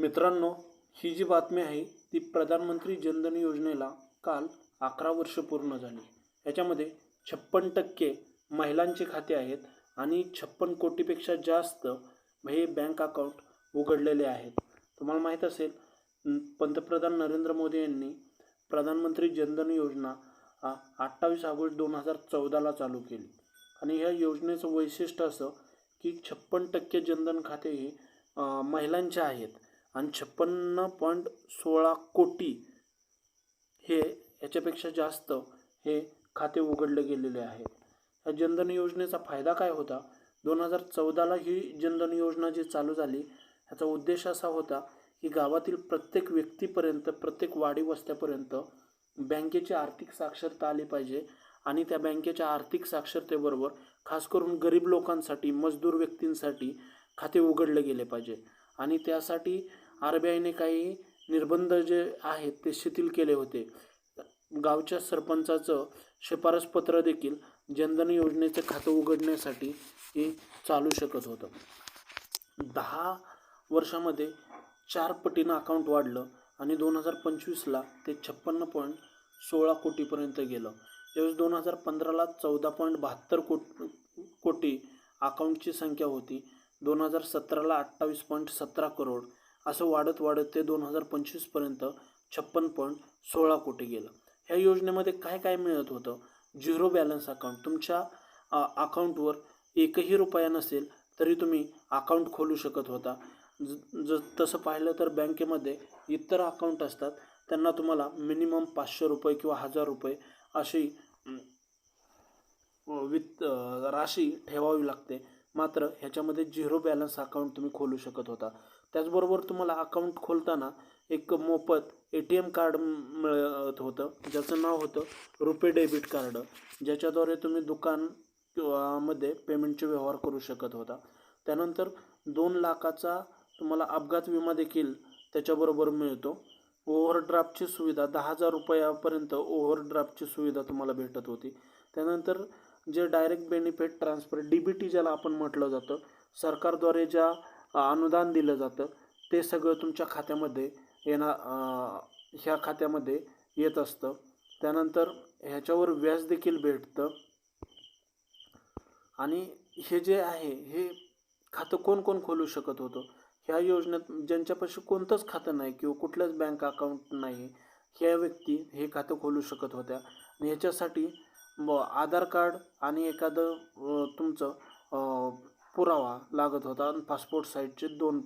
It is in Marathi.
मित्रांनो, ही जी बातमी आहे ती प्रधानमंत्री जनधन योजनेला काल 11 वर्ष पूर्ण झाली. याच्यामध्ये 56% महिलांचे खाते आहेत आणि 56 कोटीपेक्षा जास्त हे बँक अकाउंट उघडलेले आहेत. तुम्हाला माहीत असेल, पंतप्रधान नरेंद्र मोदी यांनी प्रधानमंत्री जनधन योजना 28 ऑगस्ट 2014ला चालू केली आणि ह्या योजनेचं वैशिष्ट्य असं की 56% जनधन खाते हे महिलांचे आहेत आणि 56.16 कोटी हे याच्यापेक्षा जास्त हे खाते उघडले गेलेले आहेत. या जनधन योजनेचा फायदा काय होता? 2014ला ही जनधन योजना जी चालू झाली, ह्याचा उद्देश असा होता की गावातील प्रत्येक व्यक्तीपर्यंत, प्रत्येक वाडी वस्त्यापर्यंत बँकेची आर्थिक साक्षरता आली पाहिजे आणि त्या बँकेच्या आर्थिक साक्षरतेबरोबर खास करून गरीब लोकांसाठी, मजदूर व्यक्तींसाठी खाते उघडले गेले पाहिजे आणि त्यासाठी RBIने काही निर्बंध जे आहेत ते शिथिल केले होते. गावच्या सरपंचाचं शिफारसपत्र देखील जनधन योजनेचं खातं उघडण्यासाठी हे चालू शकत होतं. 10 वर्षामध्ये 4 पटीनं अकाउंट वाढलं आणि 2025ला ते 56.16 कोटीपर्यंत गेलं. त्यावेळेस 2015ला 14.72 कोटी अकाउंटची संख्या होती. 2017ला 28.17 करोड असं वाढत वाढत ते 2025पर्यंत 56.16 कोटी गेलं. ह्या योजनेमध्ये काय काय मिळत होतं? Zero balance account. तुमच्या अकाउंटवर एकही रुपया नसेल तरी तुम्ही अकाउंट खोलू शकत होता. तसं पाहिलं तर बँकेमध्ये इतर अकाउंट असतात, त्यांना तुम्हाला मिनिमम 500 रुपये किंवा 1000 रुपये अशी राशी ठेवावी लागते. मात्र ह्याच्यामध्ये झिरो बॅलन्स अकाउंट तुम्ही खोलू शकत होता. त्याचबरोबर तुम्हाला अकाउंट खोलताना एक मोफत ATM कार्ड मिळत होतं, ज्याचं नाव होतं रुपे डेबिट कार्ड, ज्याच्याद्वारे तुम्ही दुकान मध्ये पेमेंटचे व्यवहार करू शकत होता. त्यानंतर 2 लाखाचा तुम्हाला अपघात विमा देखील त्याच्याबरोबर मिळतो. ओव्हरड्राफ्टची सुविधा 10,000 रुपयापर्यंत ओव्हरड्राफ्टची सुविधा तुम्हाला भेटत होती. त्यानंतर जे डायरेक्ट बेनिफिट ट्रान्सफर DBT ज्याला आपण म्हटलं जातं, सरकारद्वारे ज्या अनुदान दिलं जातं ते सगळं तुमच्या खात्यामध्ये ह्या खात्यामध्ये येत असतं. त्यानंतर ह्याच्यावर व्याज देखील भेटतं. आणि हे जे आहे हे खातं कोण कोण खोलू शकत होतं? ह्या योजनेत ज्यांच्यापाशी कोणतंच खातं नाही किंवा कुठलंच बँक अकाउंट नाही, ह्या व्यक्ती हे खातं खोलू शकत होत्या. आणि ह्याच्यासाठी आधार कार्ड आणि एखादं तुमचं पुरावा लागत होता आणि पासपोर्ट साईजचे 2